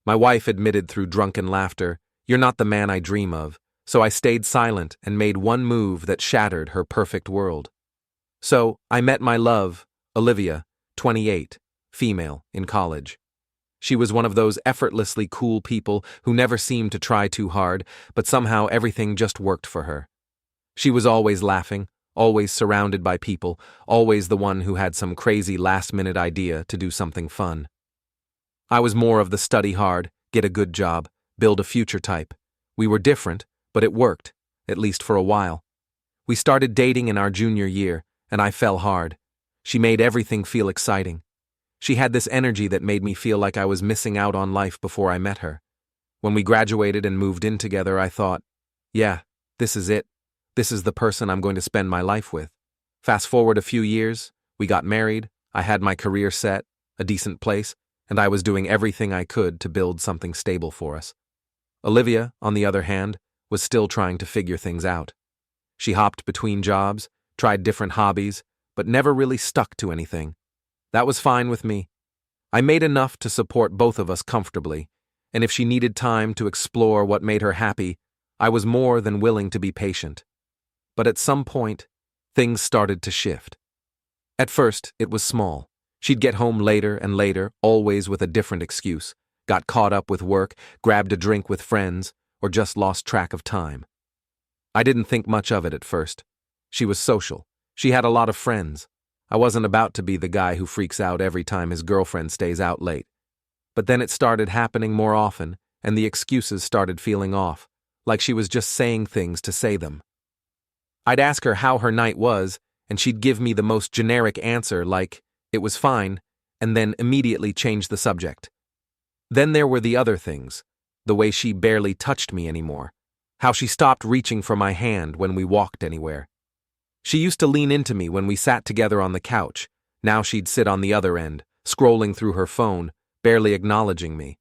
My wife admitted through drunken laughter, "You're not the man I dream of," so I stayed silent and made one move that shattered her perfect world. So, I met my love, Olivia, 28, female, in college. She was one of those effortlessly cool people who never seemed to try too hard, but somehow everything just worked for her. She was always laughing, always surrounded by people, always the one who had some crazy last-minute idea to do something fun. I was more of the study hard, get a good job, build a future type. We were different, but it worked, at least for a while. We started dating in our junior year, and I fell hard. She made everything feel exciting. She had this energy that made me feel like I was missing out on life before I met her. When we graduated and moved in together, I thought, yeah, this is it. This is the person I'm going to spend my life with. Fast forward a few years, we got married, I had my career set, a decent place, and I was doing everything I could to build something stable for us. Olivia, on the other hand, was still trying to figure things out. She hopped between jobs, tried different hobbies, but never really stuck to anything. That was fine with me. I made enough to support both of us comfortably, and if she needed time to explore what made her happy, I was more than willing to be patient. But at some point, things started to shift. At first, it was small. She'd get home later and later, always with a different excuse, got caught up with work, grabbed a drink with friends, or just lost track of time. I didn't think much of it at first. She was social. She had a lot of friends. I wasn't about to be the guy who freaks out every time his girlfriend stays out late. But then it started happening more often, and the excuses started feeling off, like she was just saying things to say them. I'd ask her how her night was, and she'd give me the most generic answer like, it was fine, and then immediately change the subject. Then there were the other things, the way she barely touched me anymore, how she stopped reaching for my hand when we walked anywhere. She used to lean into me when we sat together on the couch. Now she'd sit on the other end, scrolling through her phone, barely acknowledging me.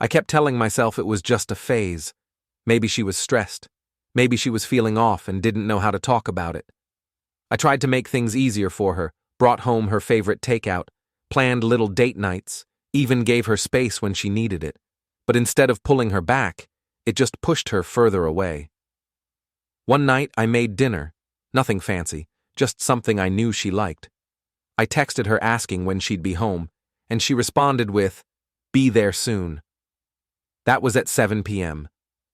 I kept telling myself it was just a phase. Maybe she was stressed. Maybe she was feeling off and didn't know how to talk about it. I tried to make things easier for her, brought home her favorite takeout, planned little date nights, even gave her space when she needed it. But instead of pulling her back, it just pushed her further away. One night I made dinner. Nothing fancy, just something I knew she liked. I texted her asking when she'd be home, and she responded with, "Be there soon." That was at 7 p.m.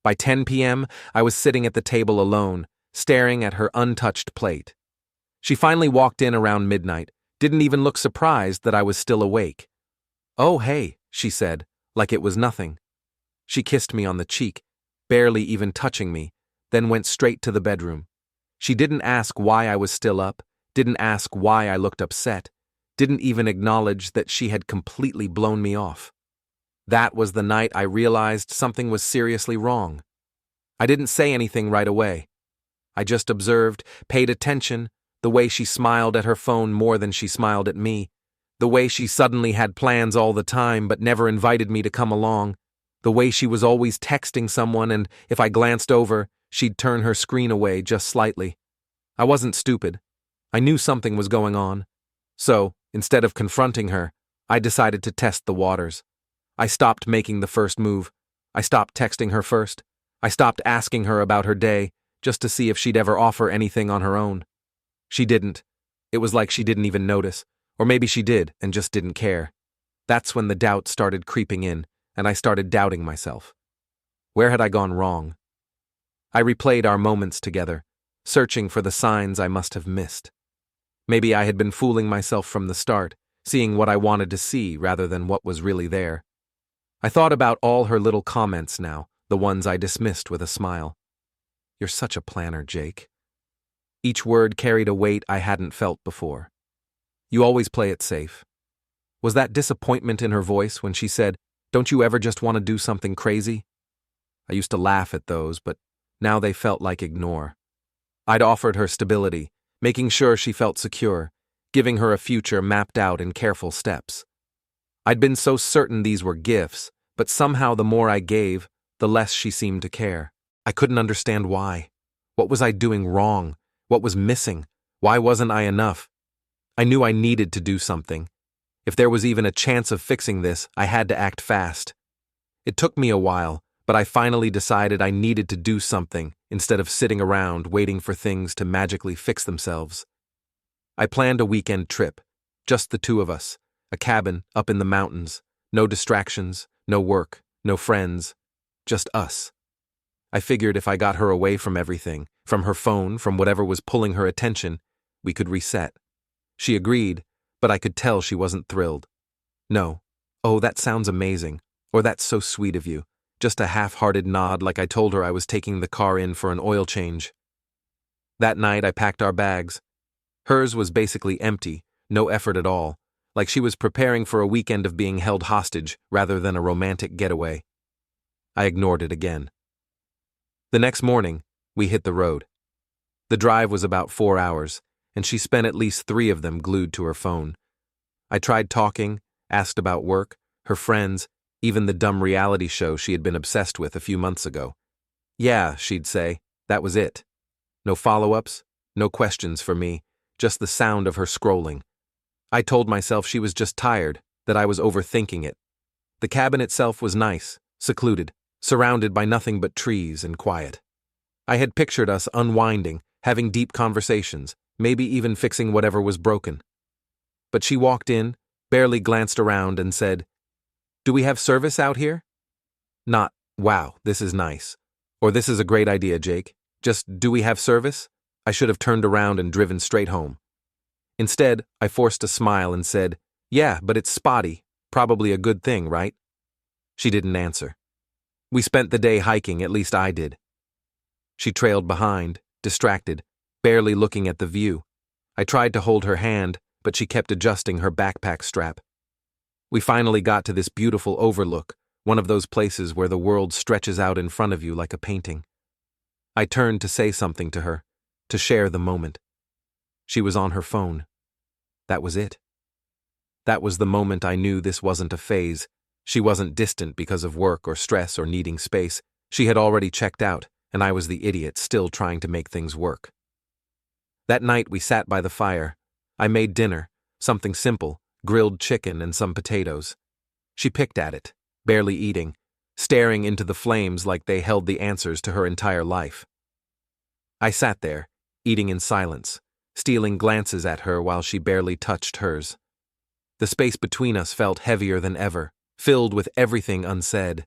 By 10 p.m., I was sitting at the table alone, staring at her untouched plate. She finally walked in around midnight, didn't even look surprised that I was still awake. "Oh, hey," she said, like it was nothing. She kissed me on the cheek, barely even touching me, then went straight to the bedroom. She didn't ask why I was still up, didn't ask why I looked upset, didn't even acknowledge that she had completely blown me off. That was the night I realized something was seriously wrong. I didn't say anything right away. I just observed, paid attention, the way she smiled at her phone more than she smiled at me, the way she suddenly had plans all the time but never invited me to come along, the way she was always texting someone and, if I glanced over, she'd turn her screen away just slightly. I wasn't stupid. I knew something was going on. So, instead of confronting her, I decided to test the waters. I stopped making the first move. I stopped texting her first. I stopped asking her about her day, just to see if she'd ever offer anything on her own. She didn't. It was like she didn't even notice, or maybe she did and just didn't care. That's when the doubt started creeping in, and I started doubting myself. Where had I gone wrong? I replayed our moments together, searching for the signs I must have missed. Maybe I had been fooling myself from the start, seeing what I wanted to see rather than what was really there. I thought about all her little comments now, the ones I dismissed with a smile. "You're such a planner, Jake." Each word carried a weight I hadn't felt before. "You always play it safe." Was that disappointment in her voice when she said, "Don't you ever just want to do something crazy?" I used to laugh at those, but now they felt like ignore. I'd offered her stability, making sure she felt secure, giving her a future mapped out in careful steps. I'd been so certain these were gifts, but somehow the more I gave, the less she seemed to care. I couldn't understand why. What was I doing wrong? What was missing? Why wasn't I enough? I knew I needed to do something. If there was even a chance of fixing this, I had to act fast. It took me a while, but I finally decided I needed to do something instead of sitting around waiting for things to magically fix themselves. I planned a weekend trip, just the two of us, a cabin up in the mountains, no distractions, no work, no friends, just us. I figured if I got her away from everything, from her phone, from whatever was pulling her attention, we could reset. She agreed, but I could tell she wasn't thrilled. No. Oh, that sounds amazing. Or that's so sweet of you. Just a half-hearted nod like I told her I was taking the car in for an oil change. That night I packed our bags. Hers was basically empty, no effort at all, like she was preparing for a weekend of being held hostage rather than a romantic getaway. I ignored it again. The next morning, we hit the road. The drive was about 4 hours, and she spent at least 3 of them glued to her phone. I tried talking, asked about work, her friends, even the dumb reality show she had been obsessed with a few months ago. Yeah, she'd say, that was it. No follow-ups, no questions for me, just the sound of her scrolling. I told myself she was just tired, that I was overthinking it. The cabin itself was nice, secluded, surrounded by nothing but trees and quiet. I had pictured us unwinding, having deep conversations, maybe even fixing whatever was broken. But she walked in, barely glanced around and said, "Do we have service out here?" Not, "Wow, this is nice," or "This is a great idea, Jake." Just, "Do we have service?" I should have turned around and driven straight home. Instead, I forced a smile and said, "Yeah, but it's spotty. Probably a good thing, right?" She didn't answer. We spent the day hiking, at least I did. She trailed behind, distracted, barely looking at the view. I tried to hold her hand, but she kept adjusting her backpack strap. We finally got to this beautiful overlook, one of those places where the world stretches out in front of you like a painting. I turned to say something to her, to share the moment. She was on her phone. That was it. That was the moment I knew this wasn't a phase. She wasn't distant because of work or stress or needing space. She had already checked out, and I was the idiot still trying to make things work. That night we sat by the fire. I made dinner, something simple, grilled chicken and some potatoes. She picked at it, barely eating, staring into the flames like they held the answers to her entire life. I sat there, eating in silence, stealing glances at her while she barely touched hers. The space between us felt heavier than ever, filled with everything unsaid.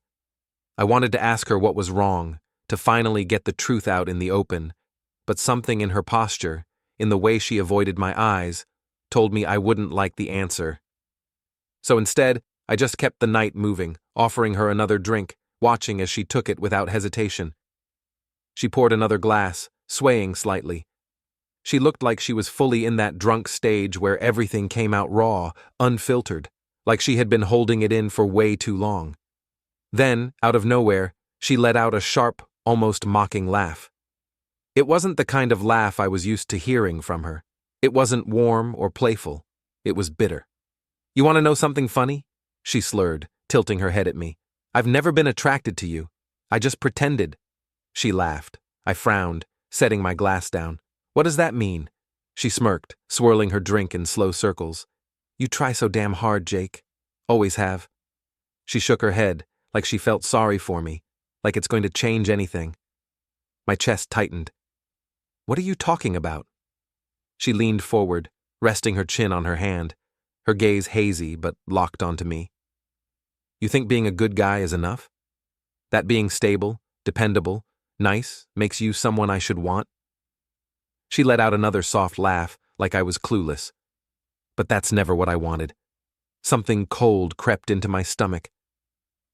I wanted to ask her what was wrong, to finally get the truth out in the open, but something in her posture, in the way she avoided my eyes, told me I wouldn't like the answer. So instead, I just kept the night moving, offering her another drink, watching as she took it without hesitation. She poured another glass, swaying slightly. She looked like she was fully in that drunk stage where everything came out raw, unfiltered, like she had been holding it in for way too long. Then, out of nowhere, she let out a sharp, almost mocking laugh. It wasn't the kind of laugh I was used to hearing from her. It wasn't warm or playful. It was bitter. "You want to know something funny?" she slurred, tilting her head at me. "I've never been attracted to you. I just pretended." She laughed. I frowned, setting my glass down. "What does that mean?" She smirked, swirling her drink in slow circles. "You try so damn hard, Jake. Always have." She shook her head, like she felt sorry for me, like it's going to change anything. My chest tightened. "What are you talking about?" She leaned forward, resting her chin on her hand, her gaze hazy but locked onto me. "You think being a good guy is enough? That being stable, dependable, nice, makes you someone I should want?" She let out another soft laugh, like I was clueless. But that's never what I wanted. Something cold crept into my stomach.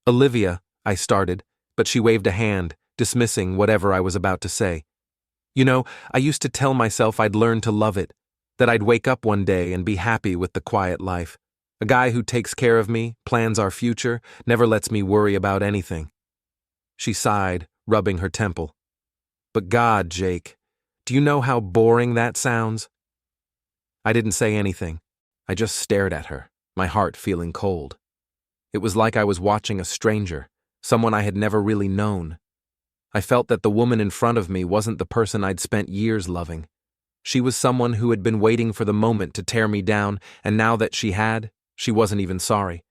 "Olivia," I started, but she waved a hand, dismissing whatever I was about to say. "You know, I used to tell myself I'd learn to love it, that I'd wake up one day and be happy with the quiet life. A guy who takes care of me, plans our future, never lets me worry about anything." She sighed, rubbing her temple. "But God, Jake, do you know how boring that sounds?" I didn't say anything. I just stared at her, my heart feeling cold. It was like I was watching a stranger, someone I had never really known. I felt that the woman in front of me wasn't the person I'd spent years loving. She was someone who had been waiting for the moment to tear me down, and now that she wasn't even sorry.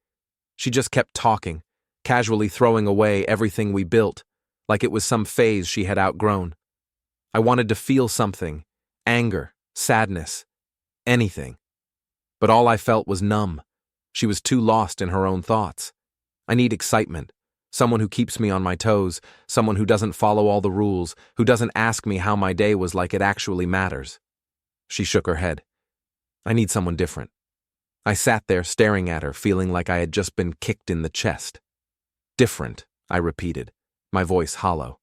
She just kept talking, casually throwing away everything we built, like it was some phase she had outgrown. I wanted to feel something, anger, sadness, anything. But all I felt was numb. She was too lost in her own thoughts. I need excitement, someone who keeps me on my toes, someone who doesn't follow all the rules, who doesn't ask me how my day was like it actually matters. She shook her head. I need someone different. I sat there staring at her, feeling like I had just been kicked in the chest. Different, I repeated, my voice hollow.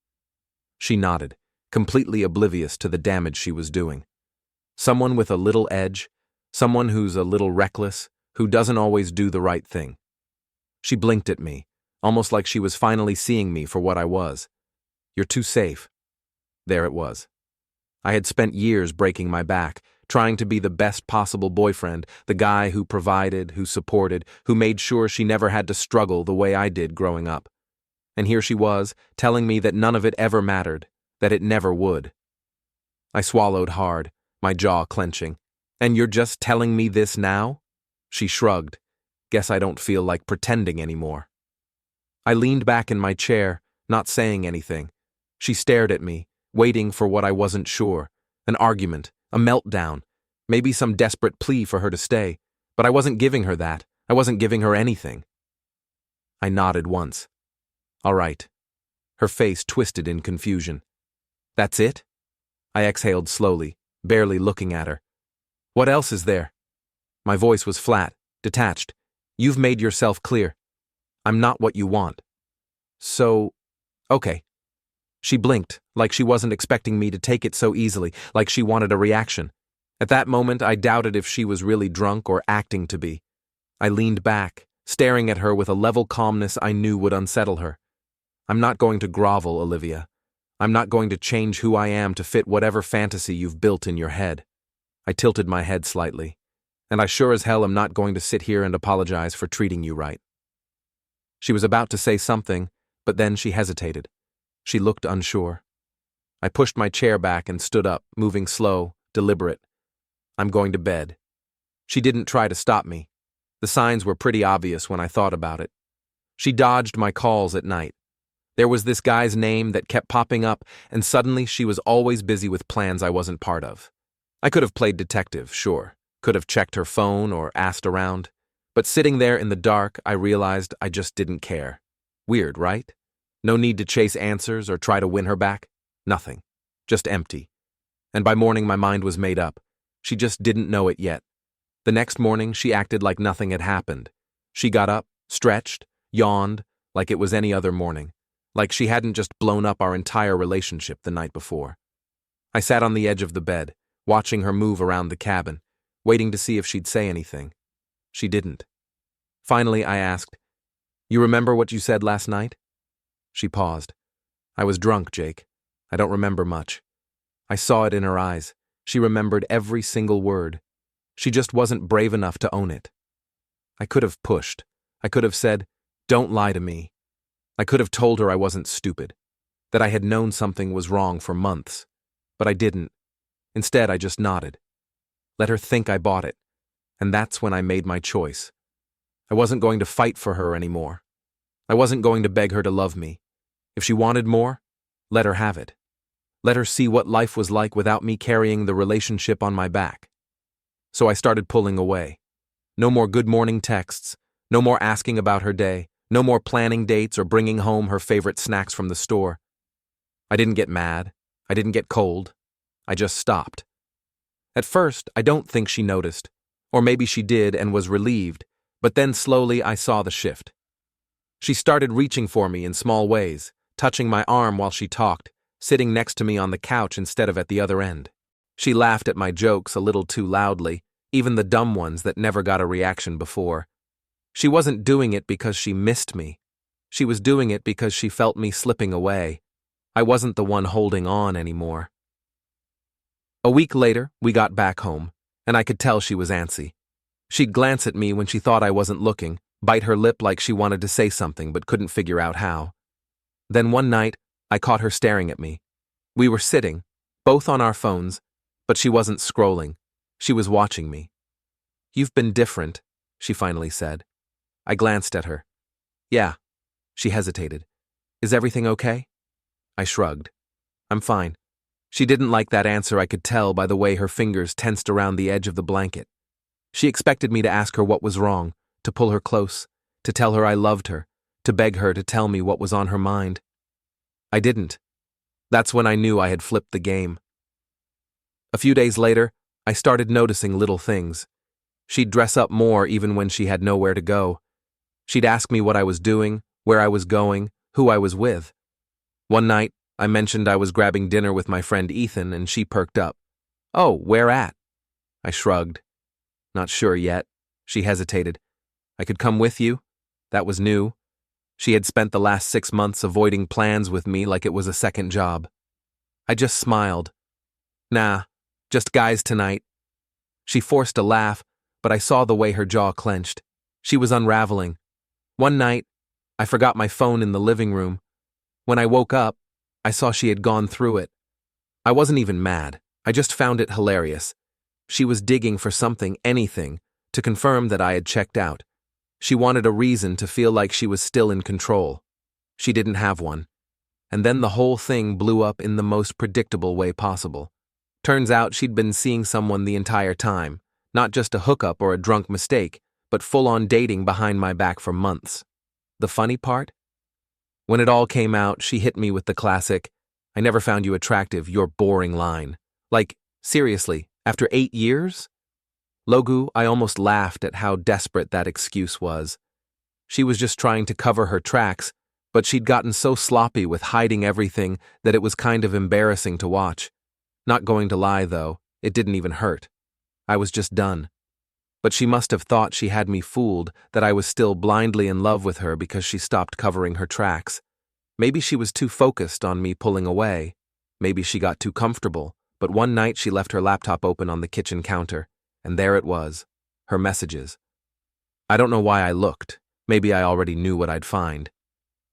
She nodded, completely oblivious to the damage she was doing. Someone with a little edge, someone who's a little reckless, who doesn't always do the right thing. She blinked at me, almost like she was finally seeing me for what I was. You're too safe. There it was. I had spent years breaking my back, trying to be the best possible boyfriend, the guy who provided, who supported, who made sure she never had to struggle the way I did growing up. And here she was, telling me that none of it ever mattered, that it never would. I swallowed hard, my jaw clenching. And you're just telling me this now? She shrugged. Guess I don't feel like pretending anymore. I leaned back in my chair, not saying anything. She stared at me, waiting for what I wasn't sure. An argument, a meltdown, maybe some desperate plea for her to stay. But I wasn't giving her that. I wasn't giving her anything. I nodded once. All right. Her face twisted in confusion. That's it? I exhaled slowly, barely looking at her. What else is there? My voice was flat, detached. You've made yourself clear. I'm not what you want. So, okay. She blinked, like she wasn't expecting me to take it so easily, like she wanted a reaction. At that moment, I doubted if she was really drunk or acting to be. I leaned back, staring at her with a level calmness I knew would unsettle her. I'm not going to grovel, Olivia. I'm not going to change who I am to fit whatever fantasy you've built in your head. I tilted my head slightly. And I sure as hell am not going to sit here and apologize for treating you right. She was about to say something, but then she hesitated. She looked unsure. I pushed my chair back and stood up, moving slow, deliberate. I'm going to bed. She didn't try to stop me. The signs were pretty obvious when I thought about it. She dodged my calls at night. There was this guy's name that kept popping up, and suddenly she was always busy with plans I wasn't part of. I could have played detective, sure. Could have checked her phone or asked around. But sitting there in the dark, I realized I just didn't care. Weird, right? No need to chase answers or try to win her back. Nothing. Just empty. And by morning, my mind was made up. She just didn't know it yet. The next morning, she acted like nothing had happened. She got up, stretched, yawned, like it was any other morning. Like she hadn't just blown up our entire relationship the night before. I sat on the edge of the bed, watching her move around the cabin, waiting to see if she'd say anything. She didn't. Finally, I asked, "You remember what you said last night?" She paused. I was drunk, Jake. I don't remember much. I saw it in her eyes. She remembered every single word. She just wasn't brave enough to own it. I could have pushed. I could have said, "Don't lie to me." I could have told her I wasn't stupid, that I had known something was wrong for months. But I didn't. Instead, I just nodded. Let her think I bought it. And that's when I made my choice. I wasn't going to fight for her anymore. I wasn't going to beg her to love me. If she wanted more, let her have it. Let her see what life was like without me carrying the relationship on my back. So I started pulling away. No more good morning texts, no more asking about her day, no more planning dates or bringing home her favorite snacks from the store. I didn't get mad. I didn't get cold. I just stopped. At first, I don't think she noticed. Or maybe she did and was relieved, but then slowly I saw the shift. She started reaching for me in small ways, touching my arm while she talked, sitting next to me on the couch instead of at the other end. She laughed at my jokes a little too loudly, even the dumb ones that never got a reaction before. She wasn't doing it because she missed me. She was doing it because she felt me slipping away. I wasn't the one holding on anymore. A week later, we got back home, and I could tell she was antsy. She'd glance at me when she thought I wasn't looking, bite her lip like she wanted to say something but couldn't figure out how. Then one night, I caught her staring at me. We were sitting, both on our phones, but she wasn't scrolling. She was watching me. "You've been different," she finally said. I glanced at her. "Yeah, She hesitated. Is everything okay? I shrugged. I'm fine. She didn't like that answer, I could tell by the way her fingers tensed around the edge of the blanket. She expected me to ask her what was wrong, to pull her close, to tell her I loved her, to beg her to tell me what was on her mind. I didn't. That's when I knew I had flipped the game. A few days later, I started noticing little things. She'd dress up more even when she had nowhere to go. She'd ask me what I was doing, where I was going, who I was with. One night, I mentioned I was grabbing dinner with my friend Ethan, and she perked up. Oh, where at? I shrugged. Not sure yet. She hesitated. I could come with you? That was new. She had spent the last 6 months avoiding plans with me like it was a second job. I just smiled. Nah, just guys tonight. She forced a laugh, but I saw the way her jaw clenched. She was unraveling. One night, I forgot my phone in the living room. When I woke up, I saw she had gone through it. I wasn't even mad. I just found it hilarious. She was digging for something, anything, to confirm that I had checked out. She wanted a reason to feel like she was still in control. She didn't have one. And then the whole thing blew up in the most predictable way possible. Turns out she'd been seeing someone the entire time, not just a hookup or a drunk mistake, but full-on dating behind my back for months. The funny part? When it all came out, she hit me with the classic, "I never found you attractive, you're boring" line. Like, seriously, after 8 years? Logu, I almost laughed at how desperate that excuse was. She was just trying to cover her tracks, but she'd gotten so sloppy with hiding everything that it was kind of embarrassing to watch. Not going to lie, though, it didn't even hurt. I was just done. But she must have thought she had me fooled, that I was still blindly in love with her because she stopped covering her tracks. Maybe she was too focused on me pulling away. Maybe she got too comfortable, but one night she left her laptop open on the kitchen counter, and there it was, her messages. I don't know why I looked. Maybe I already knew what I'd find.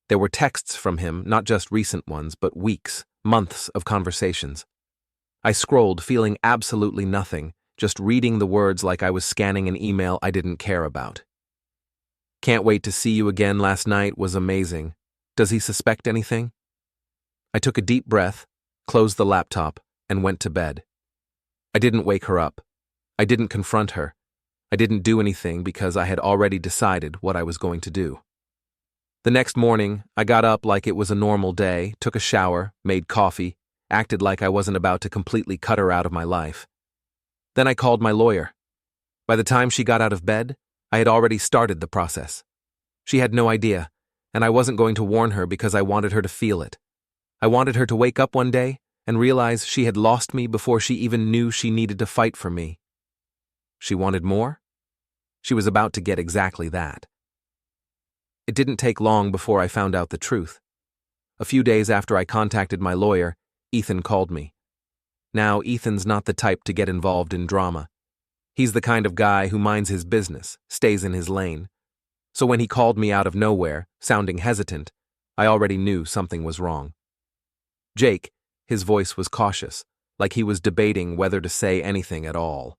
There were texts from him, not just recent ones, but weeks, months of conversations. I scrolled, feeling absolutely nothing, just reading the words like I was scanning an email I didn't care about. Can't wait to see you again last night was amazing. Does he suspect anything? I took a deep breath, closed the laptop, and went to bed. I didn't wake her up. I didn't confront her. I didn't do anything because I had already decided what I was going to do. The next morning, I got up like it was a normal day, took a shower, made coffee, acted like I wasn't about to completely cut her out of my life. Then I called my lawyer. By the time she got out of bed, I had already started the process. She had no idea, and I wasn't going to warn her because I wanted her to feel it. I wanted her to wake up one day and realize she had lost me before she even knew she needed to fight for me. She wanted more? She was about to get exactly that. It didn't take long before I found out the truth. A few days after I contacted my lawyer, Ethan called me. Now, Ethan's not the type to get involved in drama. He's the kind of guy who minds his business, stays in his lane. So when he called me out of nowhere, sounding hesitant, I already knew something was wrong. Jake, his voice was cautious, like he was debating whether to say anything at all.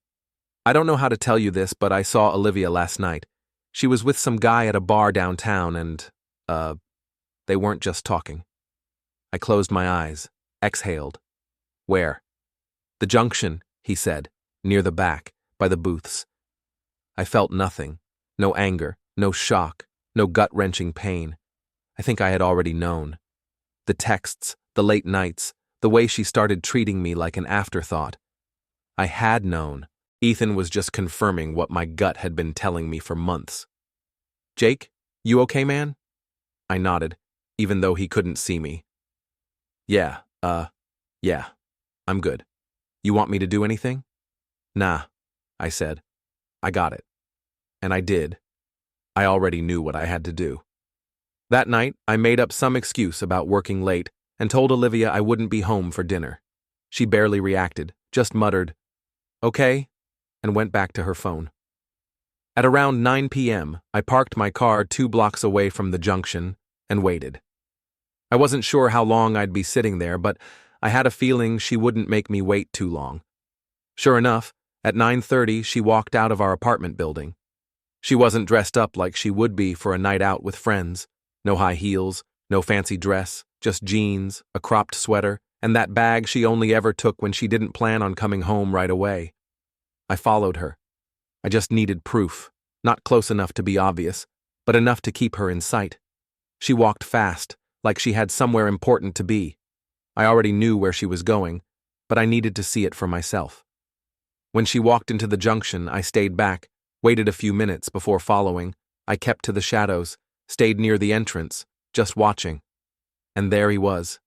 I don't know how to tell you this, but I saw Olivia last night. She was with some guy at a bar downtown and, they weren't just talking. I closed my eyes, exhaled. Where? The junction, he said, near the back, by the booths. I felt nothing, no anger, no shock, no gut-wrenching pain. I think I had already known. The texts, the late nights, the way she started treating me like an afterthought. I had known. Ethan was just confirming what my gut had been telling me for months. Jake, you okay, man? I nodded, even though he couldn't see me. Yeah, I'm good. You want me to do anything? Nah, I said. I got it. And I did. I already knew what I had to do. That night, I made up some excuse about working late and told Olivia I wouldn't be home for dinner. She barely reacted, just muttered, "Okay," and went back to her phone. At around 9 p.m., I parked my car 2 blocks away from the junction and waited. I wasn't sure how long I'd be sitting there, but I had a feeling she wouldn't make me wait too long. Sure enough, at 9:30 she walked out of our apartment building. She wasn't dressed up like she would be for a night out with friends. No high heels, no fancy dress, just jeans, a cropped sweater, and that bag she only ever took when she didn't plan on coming home right away. I followed her. I just needed proof, not close enough to be obvious, but enough to keep her in sight. She walked fast, like she had somewhere important to be. I already knew where she was going, but I needed to see it for myself. When she walked into the junction, I stayed back, waited a few minutes before following. I kept to the shadows, stayed near the entrance, just watching. And there he was.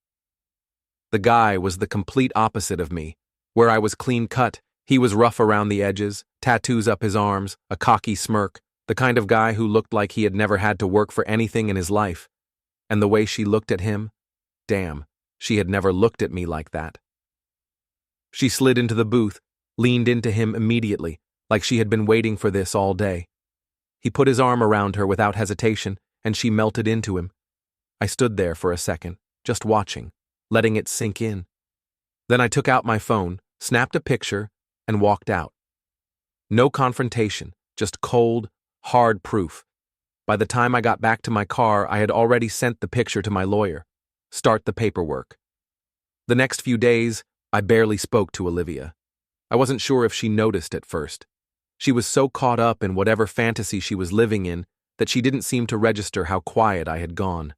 The guy was the complete opposite of me. Where I was clean cut, he was rough around the edges, tattoos up his arms, a cocky smirk, the kind of guy who looked like he had never had to work for anything in his life. And the way she looked at him, damn, she had never looked at me like that. She slid into the booth, leaned into him immediately, like she had been waiting for this all day. He put his arm around her without hesitation, and she melted into him. I stood there for a second, just watching, letting it sink in. Then I took out my phone, snapped a picture, and walked out. No confrontation, just cold, hard proof. By the time I got back to my car, I had already sent the picture to my lawyer. Start the paperwork. The next few days, I barely spoke to Olivia. I wasn't sure if she noticed at first. She was so caught up in whatever fantasy she was living in that she didn't seem to register how quiet I had gone.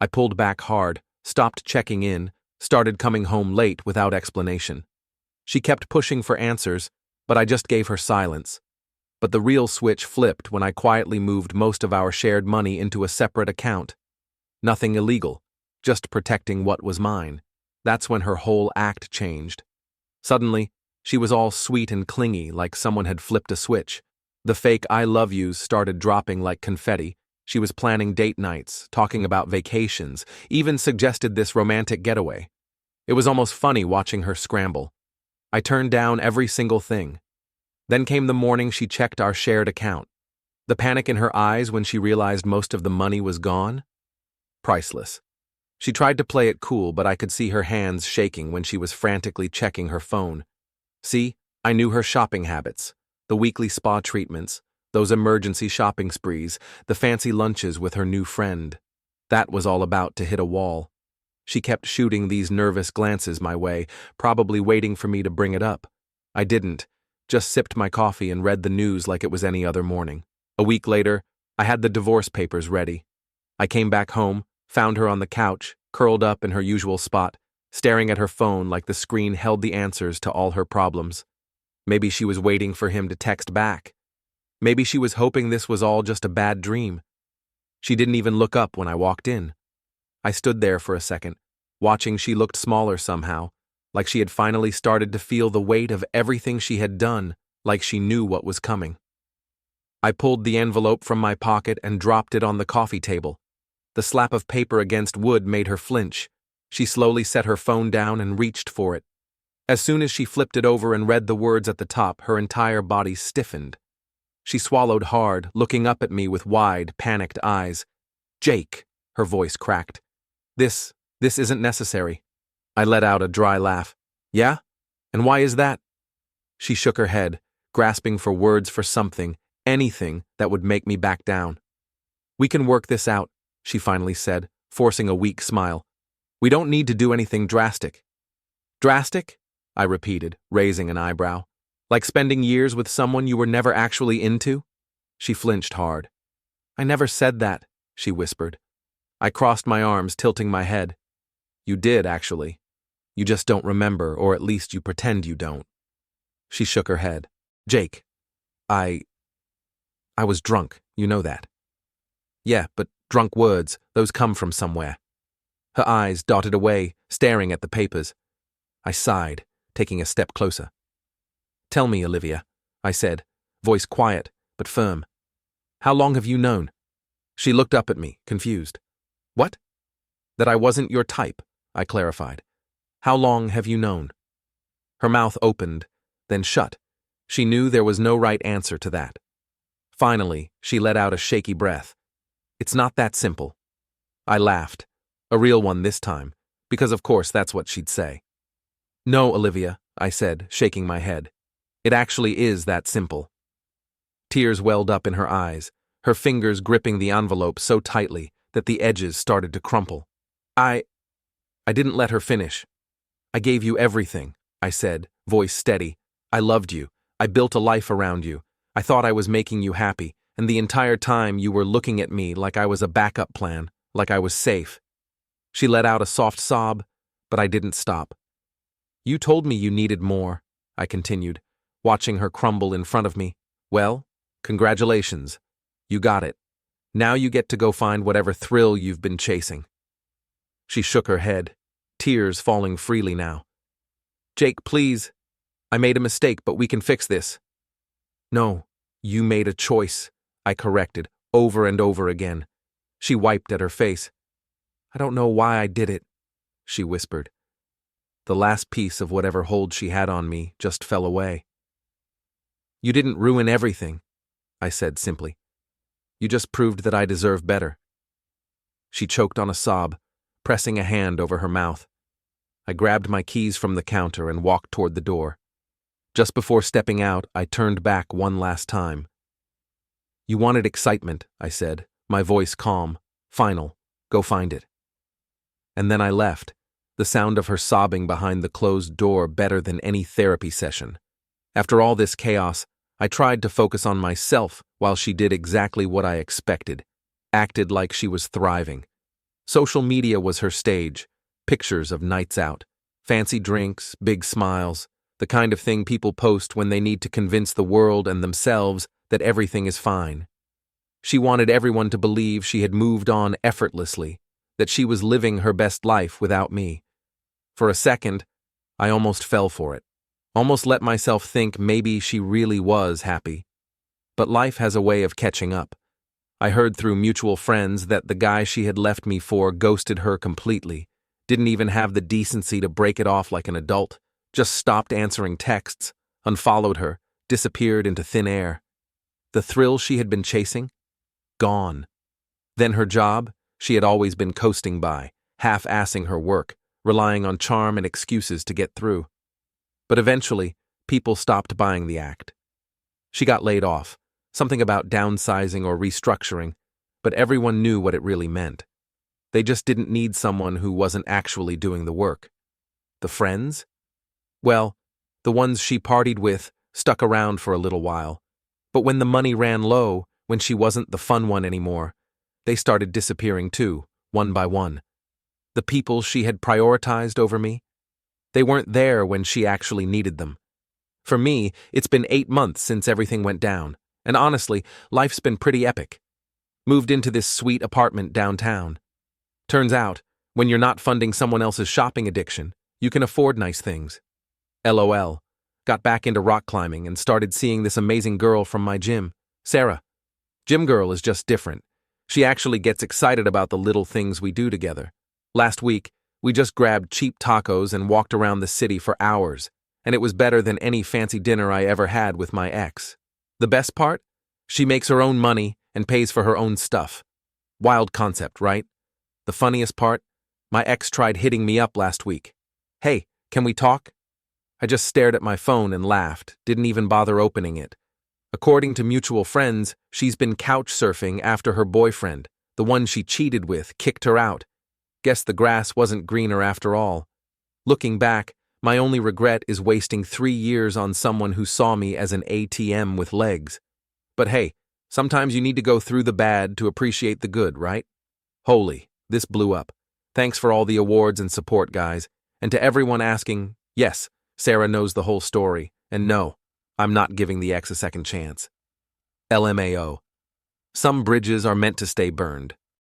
I pulled back hard, stopped checking in, started coming home late without explanation. She kept pushing for answers, but I just gave her silence. But the real switch flipped when I quietly moved most of our shared money into a separate account. Nothing illegal, just protecting what was mine. That's when her whole act changed. Suddenly, she was all sweet and clingy, like someone had flipped a switch. The fake I love yous started dropping like confetti. She was planning date nights, talking about vacations, even suggested this romantic getaway. It was almost funny watching her scramble. I turned down every single thing. Then came the morning she checked our shared account. The panic in her eyes when she realized most of the money was gone? Priceless. She tried to play it cool, but I could see her hands shaking when she was frantically checking her phone. See, I knew her shopping habits, the weekly spa treatments, those emergency shopping sprees, the fancy lunches with her new friend. That was all about to hit a wall. She kept shooting these nervous glances my way, probably waiting for me to bring it up. I didn't, just sipped my coffee and read the news like it was any other morning. A week later, I had the divorce papers ready. I came back home, found her on the couch, curled up in her usual spot, staring at her phone like the screen held the answers to all her problems. Maybe she was waiting for him to text back. Maybe she was hoping this was all just a bad dream. She didn't even look up when I walked in. I stood there for a second, watching. She looked smaller somehow, like she had finally started to feel the weight of everything she had done, like she knew what was coming. I pulled the envelope from my pocket and dropped it on the coffee table. The slap of paper against wood made her flinch. She slowly set her phone down and reached for it. As soon as she flipped it over and read the words at the top, her entire body stiffened. She swallowed hard, looking up at me with wide, panicked eyes. "Jake," her voice cracked. This isn't necessary." I let out a dry laugh. "Yeah? And why is that?" She shook her head, grasping for words for something, anything that would make me back down. "We can work this out," she finally said, forcing a weak smile. "We don't need to do anything drastic." "Drastic?" I repeated, raising an eyebrow. "Like spending years with someone you were never actually into?" She flinched hard. "I never said that," she whispered. I crossed my arms, tilting my head. "You did, actually. You just don't remember, or at least you pretend you don't." She shook her head. "Jake, I was drunk, you know that." "Yeah, but drunk words, those come from somewhere." Her eyes darted away, staring at the papers. I sighed, taking a step closer. "Tell me, Olivia," I said, voice quiet but firm. "How long have you known?" She looked up at me, confused. "What?" "That I wasn't your type," I clarified. "How long have you known?" Her mouth opened, then shut. She knew there was no right answer to that. Finally, she let out a shaky breath. "It's not that simple." I laughed, a real one this time, because of course that's what she'd say. "No, Olivia," I said, shaking my head. "It actually is that simple." Tears welled up in her eyes, her fingers gripping the envelope so tightly that the edges started to crumple. I didn't let her finish. I gave you everything, I said, voice steady. I loved you. I built a life around you. I thought I was making you happy, and the entire time you were looking at me like I was a backup plan, like I was safe. She let out a soft sob, but I didn't stop. You told me you needed more, I continued, watching her crumble in front of me. Well, congratulations. You got it. Now you get to go find whatever thrill you've been chasing. She shook her head, tears falling freely now. Jake, please. I made a mistake, but we can fix this. No, you made a choice, I corrected, over and over again. She wiped at her face. I don't know why I did it, she whispered. The last piece of whatever hold she had on me just fell away. You didn't ruin everything, I said simply. You just proved that I deserve better. She choked on a sob, pressing a hand over her mouth. I grabbed my keys from the counter and walked toward the door. Just before stepping out, I turned back one last time. You wanted excitement, I said, my voice calm, final. Go find it. And then I left, the sound of her sobbing behind the closed door better than any therapy session. After all this chaos, I tried to focus on myself while she did exactly what I expected, acted like she was thriving. Social media was her stage, pictures of nights out, fancy drinks, big smiles, the kind of thing people post when they need to convince the world and themselves that everything is fine. She wanted everyone to believe she had moved on effortlessly, that she was living her best life without me. For a second, I almost fell for it, almost let myself think maybe she really was happy. But life has a way of catching up. I heard through mutual friends that the guy she had left me for ghosted her completely, didn't even have the decency to break it off like an adult, just stopped answering texts, unfollowed her, disappeared into thin air. The thrill she had been chasing? Gone. Then her job? She had always been coasting by, half-assing her work, relying on charm and excuses to get through. But eventually, people stopped buying the act. She got laid off, something about downsizing or restructuring, but everyone knew what it really meant. They just didn't need someone who wasn't actually doing the work. The friends? Well, the ones she partied with stuck around for a little while, but when the money ran low, when she wasn't the fun one anymore, they started disappearing too, one by one. The people she had prioritized over me? They weren't there when she actually needed them. For me, it's been 8 months since everything went down, and honestly, life's been pretty epic. Moved into this sweet apartment downtown. Turns out, when you're not funding someone else's shopping addiction, you can afford nice things. LOL. Got back into rock climbing and started seeing this amazing girl from my gym, Sarah. Gym girl is just different. She actually gets excited about the little things we do together. Last week, we just grabbed cheap tacos and walked around the city for hours, and it was better than any fancy dinner I ever had with my ex. The best part? She makes her own money and pays for her own stuff. Wild concept, right? The funniest part? My ex tried hitting me up last week. Hey, can we talk? I just stared at my phone and laughed, didn't even bother opening it. According to mutual friends, she's been couch surfing after her boyfriend, the one she cheated with, kicked her out. Guess the grass wasn't greener after all. Looking back, my only regret is wasting 3 years on someone who saw me as an ATM with legs. But hey, sometimes you need to go through the bad to appreciate the good, right? Holy, this blew up. Thanks for all the awards and support, guys. And to everyone asking, yes, Sarah knows the whole story, and no, I'm not giving the ex a second chance. LMAO. Some bridges are meant to stay burned.